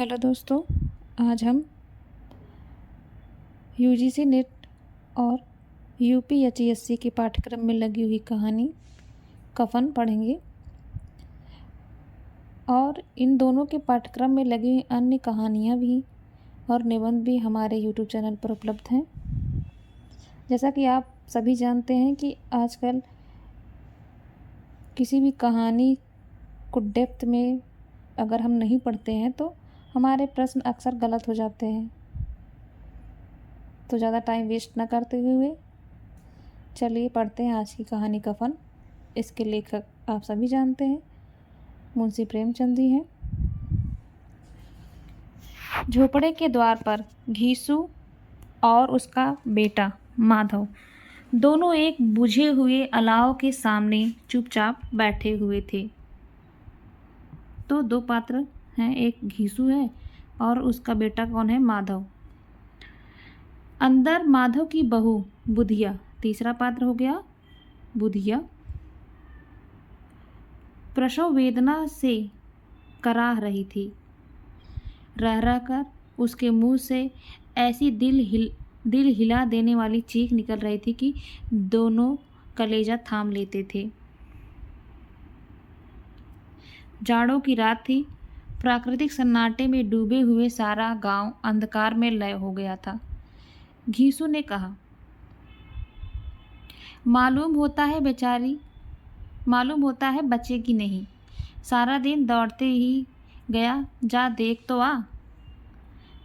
Hello दोस्तों, आज हम यूजीसी नेट और यूपीएचईएससी के पाठ्यक्रम में लगी हुई कहानी कफन पढ़ेंगे और इन दोनों के पाठ्यक्रम में लगी हुई अन्य कहानियाँ भी और निबंध भी हमारे यूट्यूब चैनल पर उपलब्ध हैं। जैसा कि आप सभी जानते हैं कि आजकल किसी भी कहानी को डेप्थ में अगर हम नहीं पढ़ते हैं तो हमारे प्रश्न अक्सर गलत हो जाते हैं। तो ज़्यादा टाइम वेस्ट ना करते हुए चलिए पढ़ते हैं आज की कहानी कफन। इसके लेखक आप सभी जानते हैं, मुंशी प्रेमचंद जी हैं। झोपड़े के द्वार पर घीसू और उसका बेटा माधव दोनों एक बुझे हुए अलाव के सामने चुपचाप बैठे हुए थे। तो दो पात्र हैं, एक घीसू है और उसका बेटा कौन है? माधव। अंदर माधव की बहू बुधिया, तीसरा पात्र हो गया बुधिया, प्रसव वेदना से कराह रही थी। रह रह कर उसके मुंह से ऐसी दिल हिला देने वाली चीख निकल रही थी कि दोनों कलेजा थाम लेते थे। जाड़ों की रात थी। प्राकृतिक सन्नाटे में डूबे हुए सारा गांव अंधकार में लय हो गया था। घीसू ने कहा, मालूम होता है बचेगी नहीं। सारा दिन दौड़ते ही गया, जा देख तो आ।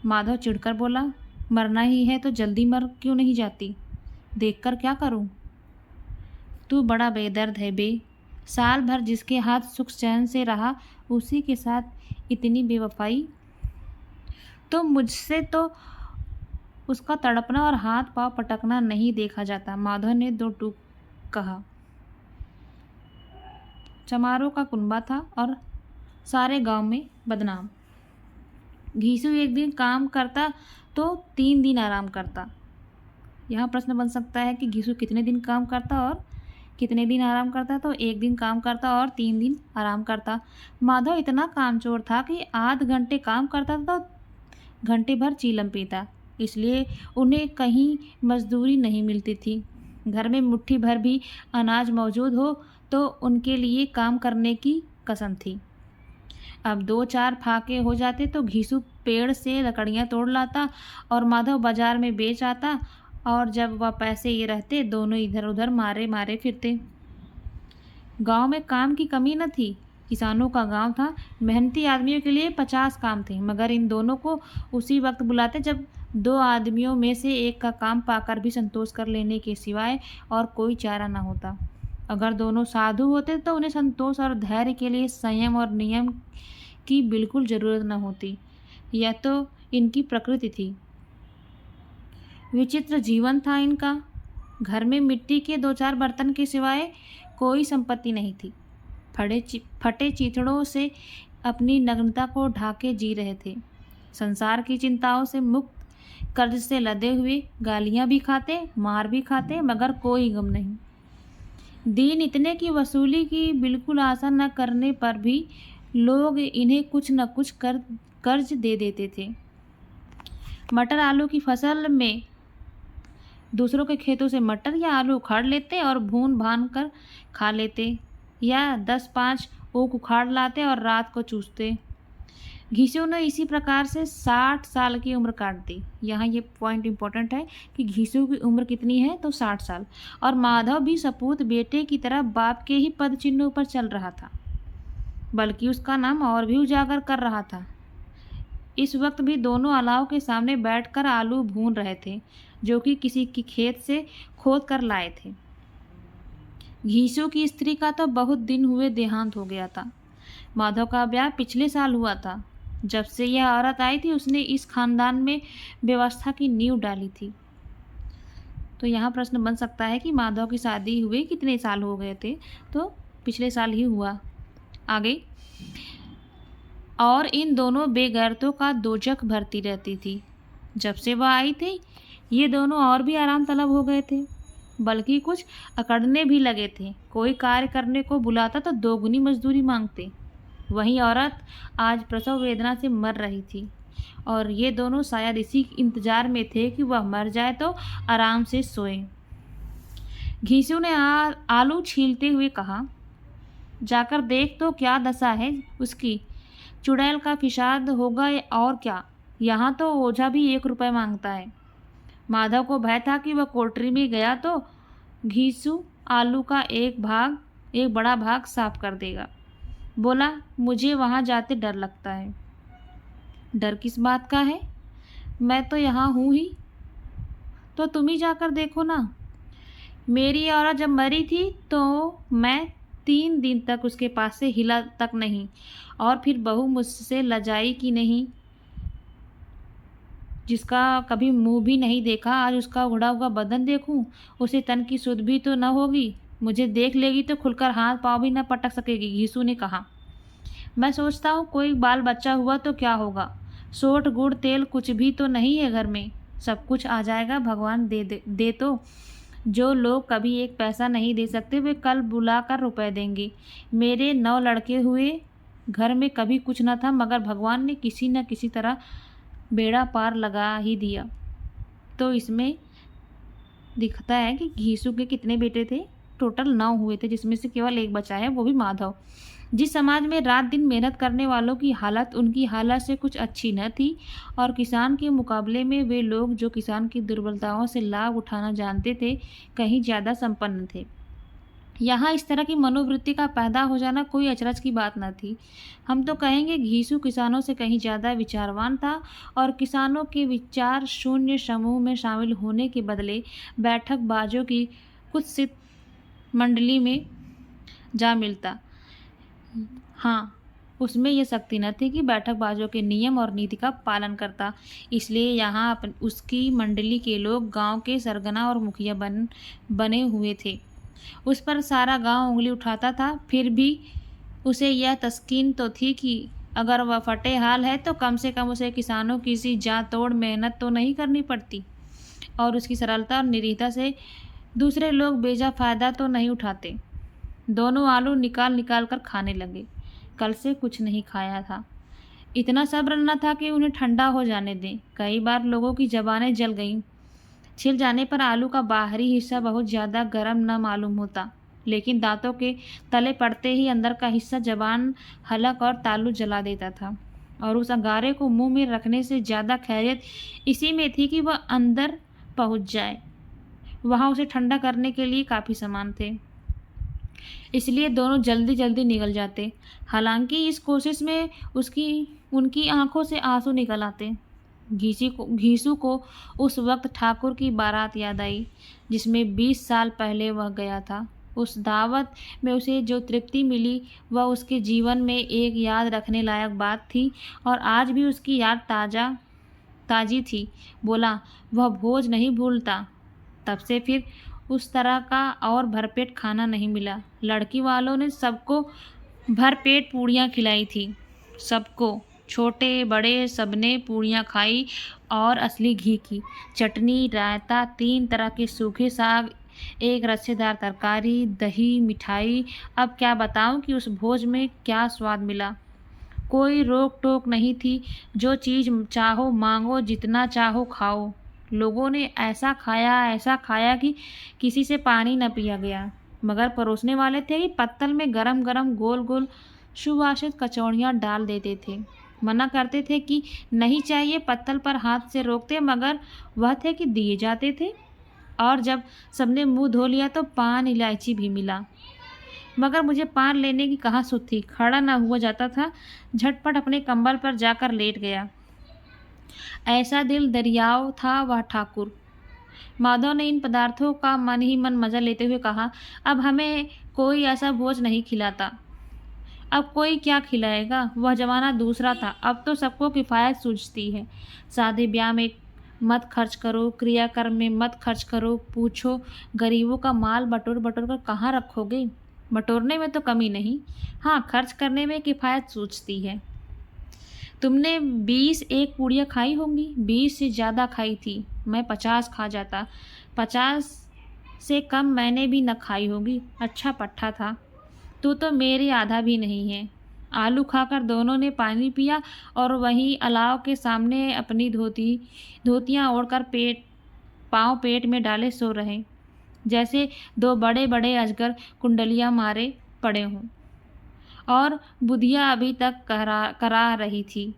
माधव चिढ़कर बोला, मरना ही है तो जल्दी मर क्यों नहीं जाती? देखकर क्या करूं? तू बड़ा बेदर्द है बे। साल भर जिसके हाथ सुख चैन से रहा उसी के साथ इतनी बेवफाई। तो मुझसे तो उसका तड़पना और हाथ पांव पटकना नहीं देखा जाता। माधव ने दो टूक कहा। चमारों का कुनबा था और सारे गांव में बदनाम। घीसू एक दिन काम करता तो 3 दिन आराम करता। यहाँ प्रश्न बन सकता है कि घीसू कितने दिन काम करता और कितने दिन आराम करता? तो 1 दिन काम करता और 3 दिन आराम करता। माधव इतना कामचोर था कि आध घंटे काम करता तो घंटे भर चीलम पीता। इसलिए उन्हें कहीं मजदूरी नहीं मिलती थी। घर में मुट्ठी भर भी अनाज मौजूद हो तो उनके लिए काम करने की कसम थी। अब 2-4 फाके हो जाते तो घीसू पेड़ से लकड़ियाँ तोड़ लाता और माधव बाजार में बेच आता, और जब वह पैसे ये रहते दोनों इधर उधर मारे मारे फिरते। गांव में काम की कमी न थी। किसानों का गांव था। मेहनती आदमियों के लिए 50 काम थे, मगर इन दोनों को उसी वक्त बुलाते जब 2 आदमियों में से एक का काम पाकर भी संतोष कर लेने के सिवाय और कोई चारा न होता। अगर दोनों साधु होते तो उन्हें संतोष और धैर्य के लिए संयम और नियम की बिल्कुल ज़रूरत न होती। यह तो इनकी प्रकृति थी। विचित्र जीवन था इनका। घर में मिट्टी के 2-4 बर्तन के सिवाय कोई संपत्ति नहीं थी। फटे चीथड़ों से अपनी नग्नता को ढाके जी रहे थे। संसार की चिंताओं से मुक्त, कर्ज से लदे हुए, गालियां भी खाते, मार भी खाते, मगर कोई गम नहीं। दिन इतने की वसूली की बिल्कुल आशा न करने पर भी लोग इन्हें कुछ न कुछ कर्ज दे देते थे। मटर आलू की फसल में दूसरों के खेतों से मटर या आलू उखाड़ लेते और भून भान कर खा लेते, या 10-5 ऊख उखाड़ लाते और रात को चूसते। घीसू ने इसी प्रकार से 60 साल की उम्र काट दी। यहाँ ये पॉइंट इम्पोर्टेंट है कि घीसू की उम्र कितनी है? तो 60 साल। और माधव भी सपूत बेटे की तरह बाप के ही पद चिन्हों पर चल रहा था, बल्कि उसका नाम और भी उजागर कर रहा था। इस वक्त भी दोनों अलाव के सामने बैठकर आलू भून रहे थे, जो कि किसी की खेत से खोद कर लाए थे। घीसू की स्त्री का तो बहुत दिन हुए देहांत हो गया था। माधव का ब्याह पिछले साल हुआ था। जब से यह औरत आई थी उसने इस खानदान में व्यवस्था की नींव डाली थी। तो यहाँ प्रश्न बन सकता है कि माधव की शादी हुए कितने साल हो गए थे? तो पिछले साल ही हुआ। आगे, और इन दोनों बेगैरतों का दोजख भरती रहती थी। जब से वह आई थी ये दोनों और भी आराम तलब हो गए थे, बल्कि कुछ अकड़ने भी लगे थे। कोई कार्य करने को बुलाता तो दोगुनी मजदूरी मांगते। वही औरत आज प्रसव वेदना से मर रही थी और ये दोनों शायद इसी इंतजार में थे कि वह मर जाए तो आराम से सोए। घीसू ने आलू छीलते हुए कहा, जाकर देख तो क्या दशा है उसकी। चुड़ैल का फिसाद होगा और क्या। यहाँ तो ओझा भी 1 रुपये मांगता है। माधव को भय था कि वह कोठरी में गया तो घीसू आलू का एक बड़ा भाग साफ कर देगा। बोला, मुझे वहाँ जाते डर लगता है। डर किस बात का है? मैं तो यहाँ हूँ ही। तो तुम ही जाकर देखो ना। मेरी औरत जब मरी थी तो मैं 3 दिन तक उसके पास से हिला तक नहीं, और फिर बहू मुझसे लजाई कि नहीं। जिसका कभी मुंह भी नहीं देखा, आज उसका उड़ा हुआ बदन देखूं, उसे तन की सुध भी तो न होगी। मुझे देख लेगी तो खुलकर हाथ पाँव भी न पटक सकेगी। घीसू ने कहा, मैं सोचता हूँ कोई बाल बच्चा हुआ तो क्या होगा। सोट गुड़ तेल कुछ भी तो नहीं है घर में। सब कुछ आ जाएगा, भगवान दे तो। जो लोग कभी 1 पैसा नहीं दे सकते वे कल बुलाकर रुपए देंगे। मेरे 9 लड़के हुए, घर में कभी कुछ न था, मगर भगवान ने किसी न किसी तरह बेड़ा पार लगा ही दिया। तो इसमें दिखता है कि घीसू के कितने बेटे थे। टोटल 9 हुए थे, जिसमें से केवल 1 बचा है, वो भी माधव। जिस समाज में रात दिन मेहनत करने वालों की हालत उनकी हालत से कुछ अच्छी न थी, और किसान के मुकाबले में वे लोग जो किसान की दुर्बलताओं से लाभ उठाना जानते थे, कहीं ज़्यादा संपन्न थे। यहाँ इस तरह की मनोवृत्ति का पैदा हो जाना कोई अचरज की बात न थी। हम तो कहेंगे घीसू किसानों से कहीं ज़्यादा विचारवान था, और किसानों के विचार शून्य समूह में शामिल होने के बदले बैठकबाजों की कुत्सित मंडली में जा मिलता। हाँ, उसमें यह शक्ति न थी कि बैठकबाजों के नियम और नीति का पालन करता। इसलिए यहाँ उसकी मंडली के लोग गांव के सरगना और मुखिया बने हुए थे। उस पर सारा गांव उंगली उठाता था। फिर भी उसे यह तस्कीन तो थी कि अगर वह फटे हाल है तो कम से कम उसे किसानों की सी जान तोड़ मेहनत तो नहीं करनी पड़ती, और उसकी सरलता और निरीहता से दूसरे लोग बेजा फ़ायदा तो नहीं उठाते। दोनों आलू निकाल कर खाने लगे। कल से कुछ नहीं खाया था। इतना सब्र न था कि उन्हें ठंडा हो जाने दें। कई बार लोगों की ज़बानें जल गईं। छिल जाने पर आलू का बाहरी हिस्सा बहुत ज़्यादा गर्म न मालूम होता, लेकिन दांतों के तले पड़ते ही अंदर का हिस्सा जबान, हलक और तालू जला देता था। और उस अंगारे को मुंह में रखने से ज़्यादा खैरियत इसी में थी कि वह अंदर पहुंच जाए। वहाँ उसे ठंडा करने के लिए काफ़ी सामान थे, इसलिए दोनों जल्दी जल्दी निकल जाते। हालांकि इस कोशिश में उनकी आंखों से आंसू निकल आते। घीसू को उस वक्त ठाकुर की बारात याद आई, जिसमें 20 साल पहले वह गया था। उस दावत में उसे जो तृप्ति मिली वह उसके जीवन में एक याद रखने लायक बात थी, और आज भी उसकी याद ताजी थी। बोला, वह भोज नहीं भूलता। तब से फिर उस तरह का और भरपेट खाना नहीं मिला। लड़की वालों ने सबको भरपेट पूड़ियाँ खिलाई थी। सबको, छोटे बड़े सबने पूड़ियाँ खाई, और असली घी की चटनी, रायता, 3 तरह के सूखे साग, एक रसेदार तरकारी, दही, मिठाई। अब क्या बताऊं कि उस भोज में क्या स्वाद मिला। कोई रोक टोक नहीं थी। जो चीज़ चाहो मांगो, जितना चाहो खाओ। लोगों ने ऐसा खाया कि किसी से पानी न पिया गया। मगर परोसने वाले थे कि पत्तल में गरम गरम गोल गोल सुवासित कचौड़ियाँ डाल देते थे। मना करते थे कि नहीं चाहिए, पत्तल पर हाथ से रोकते, मगर वह थे कि दिए जाते थे। और जब सबने मुंह धो लिया तो पान इलायची भी मिला, मगर मुझे पान लेने की कहाँ सुध थी। खड़ा न हुआ जाता था। झटपट अपने कंबल पर जाकर लेट गया। ऐसा दिल दरियाव था वह ठाकुर। माधव ने इन पदार्थों का मन ही मन मजा लेते हुए कहा, अब हमें कोई ऐसा भोज नहीं खिलाता। अब कोई क्या खिलाएगा। वह जमाना दूसरा था। अब तो सबको किफ़ायत सूझती है। शादी ब्याह में मत खर्च करो, क्रियाकर्म में मत खर्च करो। पूछो, गरीबों का माल बटोर बटोर कर कहाँ रखोगे। बटोरने में तो कमी नहीं, हाँ खर्च करने में किफ़ायत सूझती है। तुमने 21 पूड़ियाँ खाई होंगी। 20 से ज़्यादा खाई थी। मैं 50 खा जाता। 50 से कम मैंने भी न खाई होगी। अच्छा पट्ठा था। तू तो मेरे आधा भी नहीं है। आलू खाकर दोनों ने पानी पिया और वहीं अलाव के सामने अपनी धोतियाँ ओढ़कर पाँव पेट में डाले सो रहे, जैसे दो बड़े बड़े अजगर कुंडलियाँ मारे पड़े हों। और बुधिया अभी तक करा रही थी।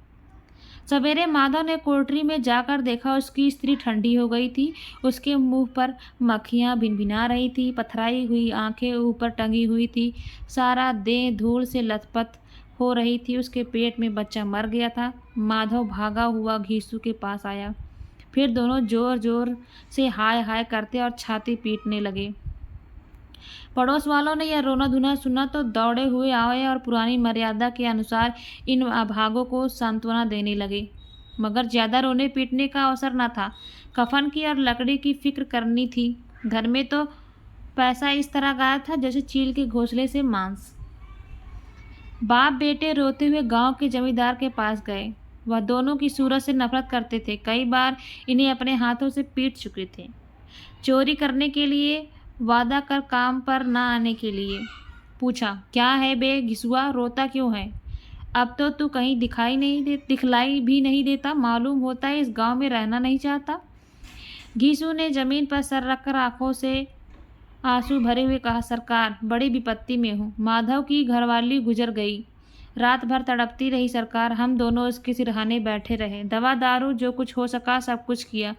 सवेरे माधव ने कोठरी में जाकर देखा, उसकी स्त्री ठंडी हो गई थी। उसके मुंह पर मक्खियाँ भिनभिना रही थी, पथराई हुई आंखें ऊपर टंगी हुई थी, सारा देह धूल से लथपथ हो रही थी। उसके पेट में बच्चा मर गया था। माधव भागा हुआ घीसू के पास आया। फिर दोनों जोर जोर से हाय हाय करते और छाती पीटने लगे। पड़ोस वालों ने यह रोना धुना सुना तो दौड़े हुए आए और पुरानी मर्यादा के अनुसार इन अभागों को सांत्वना देने लगे। मगर ज़्यादा रोने पीटने का अवसर न था। कफन की और लकड़ी की फिक्र करनी थी। घर में तो पैसा इस तरह गायब था जैसे चील के घोंसले से मांस। बाप बेटे रोते हुए गांव के जमींदार के पास गए। वह दोनों की सूरत से नफरत करते थे। कई बार इन्हें अपने हाथों से पीट चुके थे। चोरी करने के लिए, वादा कर काम पर न आने के लिए। पूछा, क्या है बे घिसुआ, रोता क्यों है? अब तो तू कहीं दिखलाई भी नहीं देता। मालूम होता है इस गांव में रहना नहीं चाहता। घीसू ने जमीन पर सर रखकर आंखों से आंसू भरे हुए कहा, सरकार, बड़ी विपत्ति में हूँ। माधव की घरवाली गुजर गई। रात भर तड़पती रही सरकार। हम दोनों उसके सिरहाने बैठे रहे। दवा दारू जो कुछ हो सका सब कुछ किया।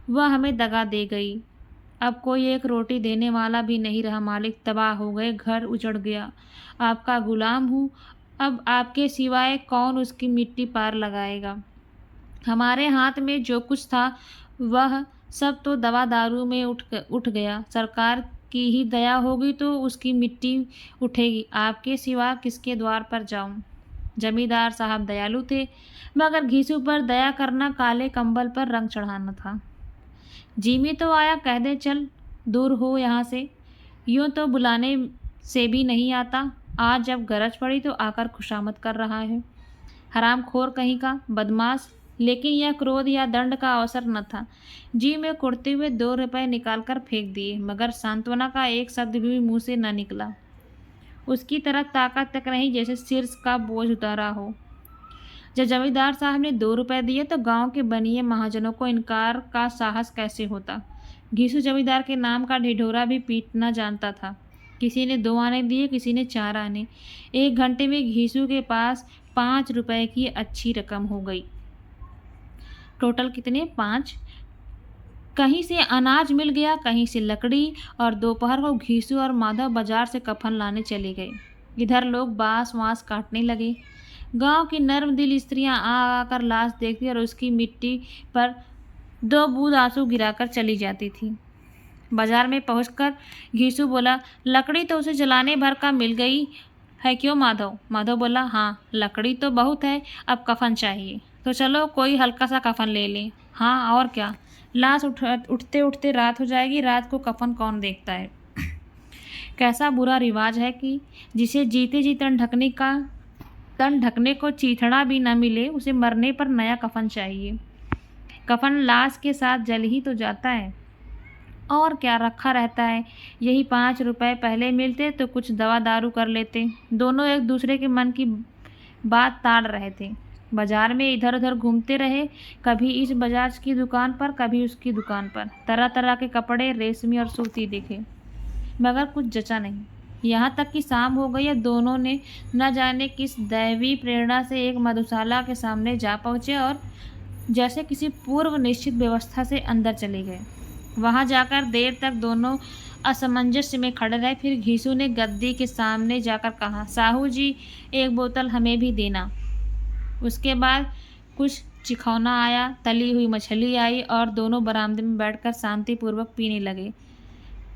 वह हमें दगा दे गई। अब कोई एक रोटी देने वाला भी नहीं रहा। मालिक तबाह हो गए, घर उजड़ गया। आपका गुलाम हूँ। अब आपके सिवाय कौन उसकी मिट्टी पार लगाएगा? हमारे हाथ में जो कुछ था वह सब तो दवा दारू में उठ गया। सरकार की ही दया होगी तो उसकी मिट्टी उठेगी। आपके सिवा किसके द्वार पर जाऊं? जमींदार साहब दयालु थे, मगर घीसू पर दया करना काले कंबल पर रंग चढ़ाना था। जिमी तो आया, कह दे चल दूर हो यहाँ से। यूं तो बुलाने से भी नहीं आता। आज जब गरज पड़ी तो आकर खुशामद कर रहा है। हरामखोर कहीं का, बदमाश। लेकिन यह क्रोध या दंड का अवसर न था। जी में कुड़ते हुए 2 रुपए निकालकर फेंक दिए, मगर सांत्वना का एक शब्द भी मुंह से न निकला। उसकी तरफ ताकत तक नहीं, जैसे सिर का बोझ उतारा हो। जब जमींदार साहब ने 2 रुपए दिए तो गांव के बनिए महाजनों को इनकार का साहस कैसे होता। घीसू जमींदार के नाम का ढिढोरा भी पीटना जानता था। किसी ने 2 आने दिए, किसी ने 4 आने। 1 घंटे में घीसू के पास 5 रुपए की अच्छी रकम हो गई। टोटल कितने? 5। कहीं से अनाज मिल गया, कहीं से लकड़ी, और दोपहर को घीसू और माधव बाजार से कफन लाने चले गए। इधर लोग बांस वाँस काटने लगे। गांव की नर्म दिल स्त्रियां आ आकर लाश देखती और उसकी मिट्टी पर 2 बूंद आंसू गिराकर चली जाती थी। बाजार में पहुंचकर घीसू बोला, लकड़ी तो उसे जलाने भर का मिल गई है क्यों माधव? माधव बोला, हाँ लकड़ी तो बहुत है, अब कफन चाहिए। तो चलो कोई हल्का सा कफन ले लें। हाँ और क्या, लाश उठते उठते रात हो जाएगी। रात को कफन कौन देखता है? कैसा बुरा रिवाज है कि जिसे जीते जी तन ढकने को चीथड़ा भी न मिले, उसे मरने पर नया कफन चाहिए। कफन लाश के साथ जल ही तो जाता है, और क्या रखा रहता है। यही 5 रुपए पहले मिलते तो कुछ दवा दारू कर लेते। दोनों एक दूसरे के मन की बात ताड़ रहे थे। बाजार में इधर उधर घूमते रहे, कभी इस बाजार की दुकान पर, कभी उसकी दुकान पर। तरह तरह के कपड़े, रेशमी और सूती देखे, मगर कुछ जचा नहीं। यहाँ तक कि शाम हो गई। दोनों ने न जाने किस दैवी प्रेरणा से एक मधुशाला के सामने जा पहुँचे और जैसे किसी पूर्व निश्चित व्यवस्था से अंदर चले गए। वहाँ जाकर देर तक दोनों असमंजस में खड़े रहे। फिर घीसू ने गद्दी के सामने जाकर कहा, साहू जी 1 बोतल हमें भी देना। उसके बाद कुछ चिखौना आया, तली हुई मछली आई और दोनों बरामदे में बैठकर शांतिपूर्वक पीने लगे।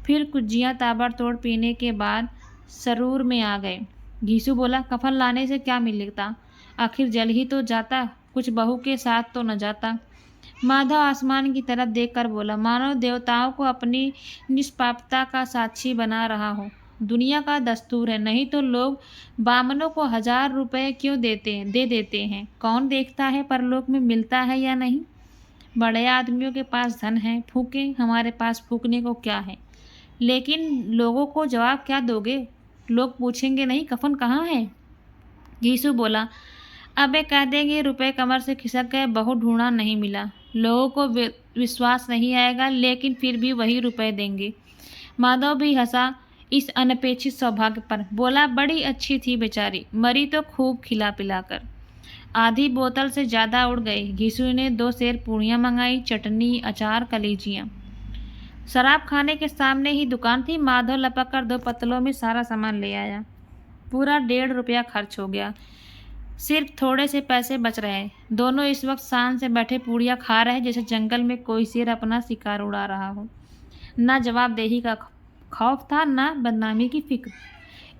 फिर कुज्जियाँ ताबड़तोड़ पीने के बाद सरूर में आ गए। घीसू बोला, कफन लाने से क्या मिलता? आखिर जल ही तो जाता, कुछ बहू के साथ तो न जाता। माधव आसमान की तरफ देखकर बोला, मानव देवताओं को अपनी निष्पापता का साक्षी बना रहा हो। दुनिया का दस्तूर है, नहीं तो लोग बामनों को 1000 रुपए क्यों दे देते हैं। कौन देखता है परलोक में मिलता है या नहीं। बड़े आदमियों के पास धन है, फूकें, हमारे पास फूकने को क्या है। लेकिन लोगों को जवाब क्या दोगे? लोग पूछेंगे नहीं कफन कहाँ है। घीसू बोला, अबे कह देंगे रुपए कमर से खिसक गए, बहुत ढूंढा नहीं मिला। लोगों को विश्वास नहीं आएगा, लेकिन फिर भी वही रुपए देंगे। माधव भी हंसा इस अनपेक्षित सौभाग्य पर, बोला, बड़ी अच्छी थी बेचारी, मरी तो खूब खिला पिलाकर। आधी बोतल से ज़्यादा उड़ गई। घीसू ने 2 सेर पूड़ियाँ मंगाई, चटनी, अचार, कलीजियाँ। शराब खाने के सामने ही दुकान थी। माधव लपक कर 2 पत्तलों में सारा सामान ले आया। पूरा 1.5 रुपया खर्च हो गया। सिर्फ थोड़े से पैसे बच रहे। दोनों इस वक्त शान से बैठे पूड़ियाँ खा रहे, जैसे जंगल में कोई शेर अपना शिकार उड़ा रहा हो। न जवाबदेही का खौफ था, न बदनामी की फिक्र।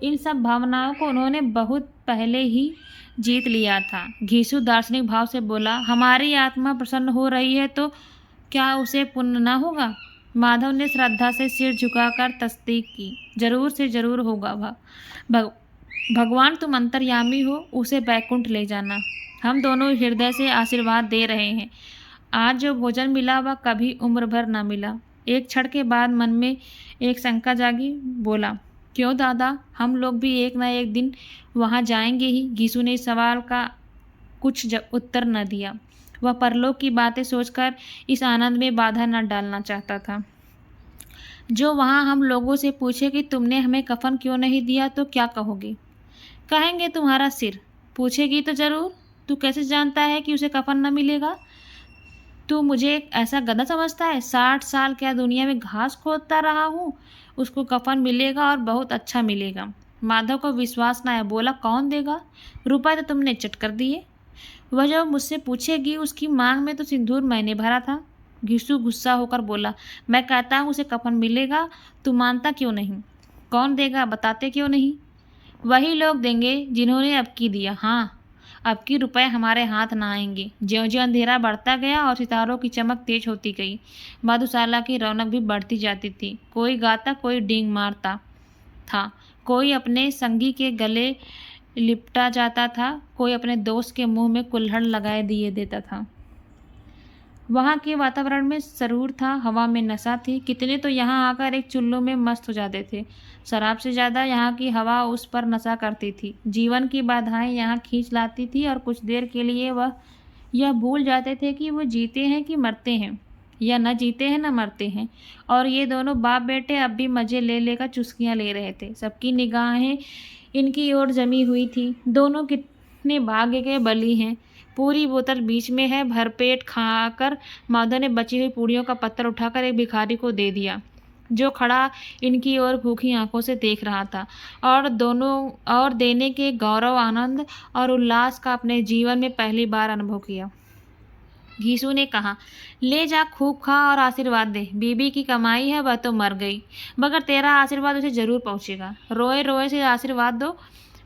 इन सब भावनाओं को उन्होंने बहुत पहले ही जीत लिया था। घीसू दार्शनिक भाव से बोला, हमारी आत्मा प्रसन्न हो रही है तो क्या उसे पुण्य न होगा? माधव ने श्रद्धा से सिर झुकाकर तस्दीक की, जरूर से जरूर होगा। भगवान तुम अंतर्यामी हो, उसे बैकुंठ ले जाना। हम दोनों हृदय से आशीर्वाद दे रहे हैं। आज जो भोजन मिला वह कभी उम्र भर न मिला। एक क्षण के बाद मन में एक शंका जागी। बोला, क्यों दादा, हम लोग भी एक न एक दिन वहाँ जाएंगे ही। घीसू ने इस सवाल का कुछ उत्तर न दिया। वह परलोक की बातें सोचकर इस आनंद में बाधा न डालना चाहता था। जो वहाँ हम लोगों से पूछे कि तुमने हमें कफन क्यों नहीं दिया तो क्या कहोगे? कहेंगे तुम्हारा सिर। पूछेगी तो जरूर, तू कैसे जानता है कि उसे कफन न मिलेगा? तू मुझे एक ऐसा गधा समझता है? 60 साल क्या दुनिया में घास खोदता रहा हूँ, उसको कफन मिलेगा और बहुत अच्छा मिलेगा। माधव को विश्वास न आया। बोला, कौन देगा? रुपए तो तुमने चट कर दिए। वह जब मुझसे पूछेगी, उसकी मांग में तो सिंदूर मैंने भरा था। घीसू गुस्सा होकर बोला, मैं कहता हूँ उसे कफन मिलेगा, तू मानता क्यों नहीं? कौन देगा, बताते क्यों नहीं? वही लोग देंगे जिन्होंने अबकी दिया। हाँ, अबकी रुपए हमारे हाथ ना आएंगे। ज्यों-ज्यों अंधेरा बढ़ता गया और सितारों की चमक तेज होती गई, मधुशाला की रौनक भी बढ़ती जाती थी। कोई गाता, कोई डींग मारता था, कोई अपने संगी के गले लिपटा जाता था, कोई अपने दोस्त के मुंह में कुल्हड़ लगाए दिए देता था। वहाँ के वातावरण में सरूर था, हवा में नशा थी। कितने तो यहाँ आकर एक चुल्लू में मस्त हो जाते थे। शराब से ज़्यादा यहाँ की हवा उस पर नशा करती थी। जीवन की बाधाएं यहाँ खींच लाती थी और कुछ देर के लिए वह यह भूल जाते थे कि वो जीते हैं कि मरते हैं, या न जीते हैं न मरते हैं। और ये दोनों बाप बेटे अब भी मज़े ले लेकर चुस्कियाँ ले रहे थे। सबकी निगाहें इनकी ओर जमी हुई थी। दोनों कितने भाग्य के बली हैं। पूरी बोतल बीच में है। भरपेट खाकर माधव ने बची हुई पूड़ियों का पत्थर उठाकर एक भिखारी को दे दिया, जो खड़ा इनकी ओर भूखी आंखों से देख रहा था और देने के गौरव, आनंद और उल्लास का अपने जीवन में पहली बार अनुभव किया। घीसू ने कहा, ले जा, खूब खा और आशीर्वाद दे। बीबी की कमाई है, वह तो मर गई, मगर तेरा आशीर्वाद उसे जरूर पहुँचेगा। रोए रोए से आशीर्वाद दो,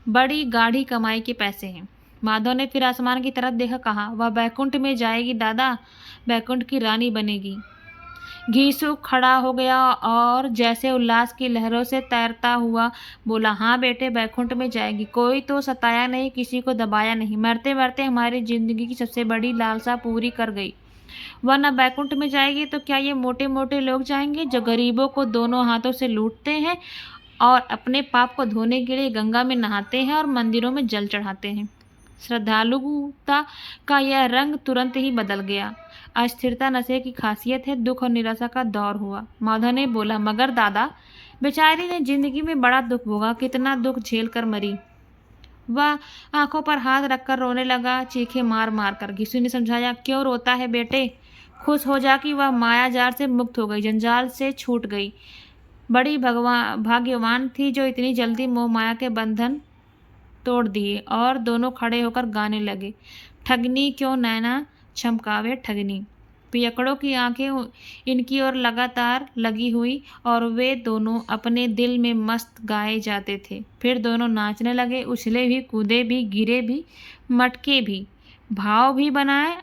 बड़ी गाढ़ी कमाई के पैसे हैं। माधव ने फिर आसमान की तरफ देखा, कहा, वह बैकुंठ में जाएगी दादा, बैकुंठ की रानी बनेगी। घीसू खड़ा हो गया और जैसे उल्लास की लहरों से तैरता हुआ बोला, हाँ बेटे, बैकुंठ में जाएगी। कोई तो सताया नहीं, किसी को दबाया नहीं। मरते मरते हमारी जिंदगी की सबसे बड़ी लालसा पूरी कर गई। वह न बैकुंठ में जाएगी तो क्या ये मोटे मोटे लोग जाएंगे, जो गरीबों को दोनों हाथों से लूटते हैं और अपने पाप को धोने के लिए गंगा में नहाते हैं और मंदिरों में जल चढ़ाते हैं। श्रद्धालुता का यह रंग तुरंत ही बदल गया। अस्थिरता नशे की खासियत है। दुख और निराशा का दौर हुआ। माधव ने बोला, मगर दादा, बेचारी ने जिंदगी में बड़ा दुख भोगा, कितना दुख झेल कर मरी। वह आंखों पर हाथ रखकर रोने लगा, चीखे मार मार कर। घीसू ने समझाया, क्यों रोता है बेटे, खुश हो जा कि वह माया जार से मुक्त हो गई, जंजाल से छूट गई। बड़ी भाग्यवान थी जो इतनी जल्दी मोह माया के बंधन तोड़ दिए। और दोनों खड़े होकर गाने लगे, ठगनी क्यों नैना छमकावे ठगनी। पियकड़ों की आंखें इनकी ओर लगातार लगी हुई और वे दोनों अपने दिल में मस्त गाए जाते थे। फिर दोनों नाचने लगे, उछले भी, कूदे भी, गिरे भी, मटके भी, भाव भी बनाए,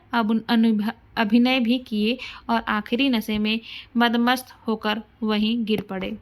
अभिनय भी किए और आखिरी नशे में मदमस्त होकर वहीं गिर पड़े।